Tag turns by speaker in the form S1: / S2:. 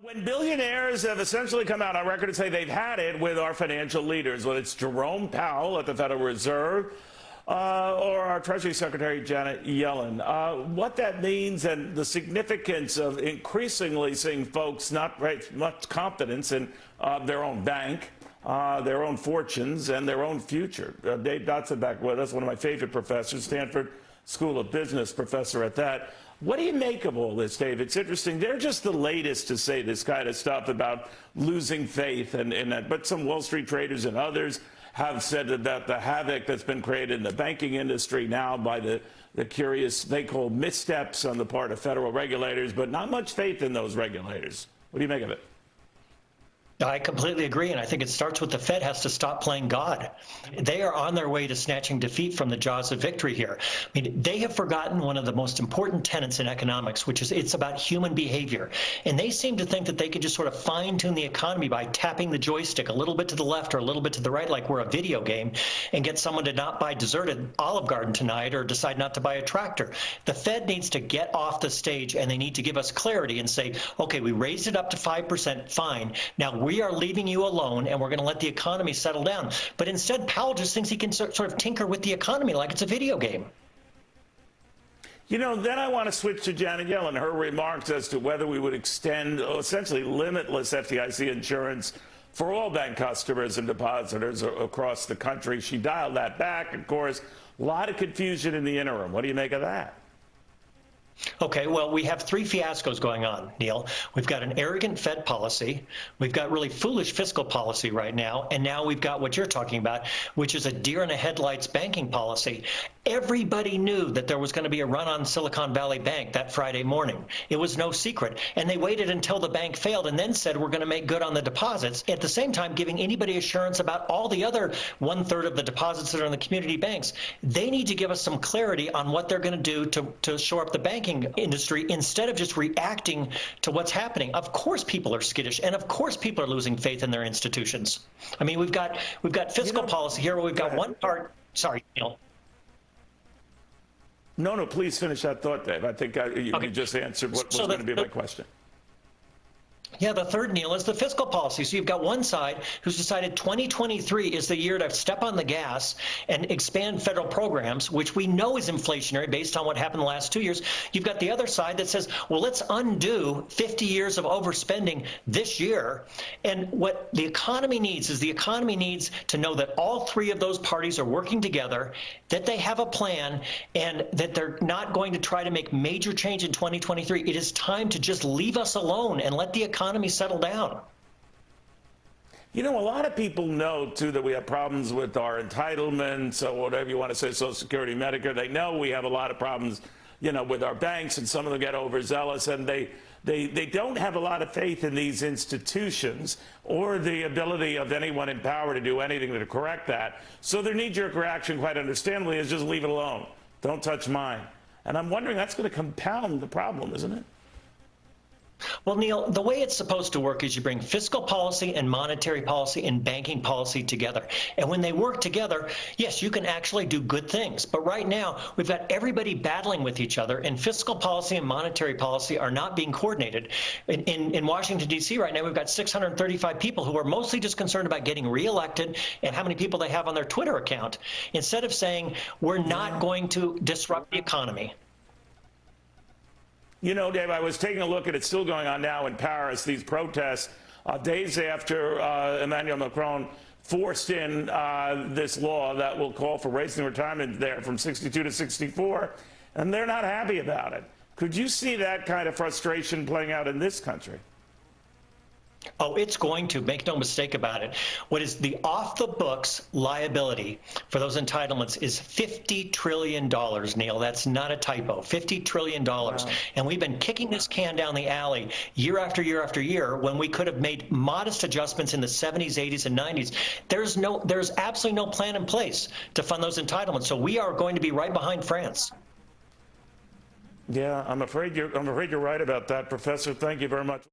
S1: When billionaires have essentially come out on record and say they've had it with our financial leaders, whether it's Jerome Powell at the Federal Reserve or our Treasury Secretary Janet Yellen, what that means and the significance of increasingly seeing folks not very much confidence in their own bank, their own fortunes, and their own future. Dave Dodson back with us, one of my favorite professors, Stanford School of Business professor at that. What do you make of all this, Dave? It's interesting. They're just the latest to say this kind of stuff about losing faith and that. But some Wall Street traders and others have said about the havoc that's been created in the banking industry now by the curious, they call missteps on the part of federal regulators, but not much faith in those regulators. What do you make of it?
S2: I completely agree, and I think it starts with the Fed has to stop playing God. They are on their way to snatching defeat from the jaws of victory here. I mean, they have forgotten one of the most important tenets in economics, which is it's about human behavior. And they seem to think that they could just sort of fine-tune the economy by tapping the joystick a little bit to the left or a little bit to the right, like we're a video game, and get someone to not buy dessert at Olive Garden tonight or decide not to buy a tractor. The Fed needs to get off the stage, and they need to give us clarity and say, okay, we raised it up to 5%, fine. Now, we are leaving you alone, and we're going to let the economy settle down. But instead, Powell just thinks he can sort of tinker with the economy like it's a video game.
S1: You know, then I want to switch to Janet Yellen, her remarks as to whether we would extend essentially limitless FDIC insurance for all bank customers and depositors across the country. She dialed that back. Of course, a lot of confusion in the interim. What do you make of that?
S2: Okay, well, we have three fiascos going on, Neil. We've got an arrogant Fed policy, we've got really foolish fiscal policy right now, and now we've got what you're talking about, which is a deer-in-the-headlights banking policy. Everybody knew that there was going to be a run on Silicon Valley Bank that Friday morning. It was no secret. And they waited until the bank failed and then said, we're going to make good on the deposits, at the same time giving anybody assurance about all the other 1/3 of the deposits that are in the community banks. They need to give us some clarity on what they're going to do to shore up the banking industry instead of just reacting to what's happening. Of course people are skittish, and of course people are losing faith in their institutions. I mean, we've got fiscal policy here where we've got one part. Sorry, Neil.
S1: No, please finish that thought, Dave. I think you just answered what was going to be my question.
S2: Yeah, the third, Neil, is the fiscal policy. So you've got one side who's decided 2023 is the year to step on the gas and expand federal programs, which we know is inflationary based on what happened the last 2 years. You've got the other side that says, well, let's undo 50 years of overspending this year. And what the economy needs is the economy needs to know that all three of those parties are working together, that they have a plan, and that they're not going to try to make major change in 2023. It is time to just leave us alone and let the economy settle down.
S1: You know, a lot of people know, too, that we have problems with our entitlements, or whatever you want to say, Social Security, Medicare. They know we have a lot of problems, you know, with our banks, and some of them get overzealous, and they don't have a lot of faith in these institutions or the ability of anyone in power to do anything to correct that. So their knee-jerk reaction, quite understandably, is just leave it alone. Don't touch mine. And I'm wondering, that's going to compound the problem, isn't it?
S2: Well, Neil, the way it's supposed to work is you bring fiscal policy and monetary policy and banking policy together. And when they work together, yes, you can actually do good things. But right now, we've got everybody battling with each other, and fiscal policy and monetary policy are not being coordinated. In Washington, D.C. right now, we've got 635 people who are mostly just concerned about getting reelected and how many people they have on their Twitter account, instead of saying, we're not going to disrupt the economy.
S1: You know, Dave, I was taking a look at it, still going on now in Paris, these protests, days after Emmanuel Macron forced in this law that will call for raising retirement there from 62 to 64, and they're not happy about it. Could you see that kind of frustration playing out in this country?
S2: Oh, it's going to. Make no mistake about it. What is the off-the-books liability for those entitlements is $50 trillion, Neil. That's not a typo. $50 trillion. Wow. And we've been kicking this can down the alley year after year after year when we could have made modest adjustments in the 70s, 80s, and 90s. There's absolutely no plan in place to fund those entitlements. So we are going to be right behind France.
S1: Yeah, I'm afraid you're right about that, Professor. Thank you very much.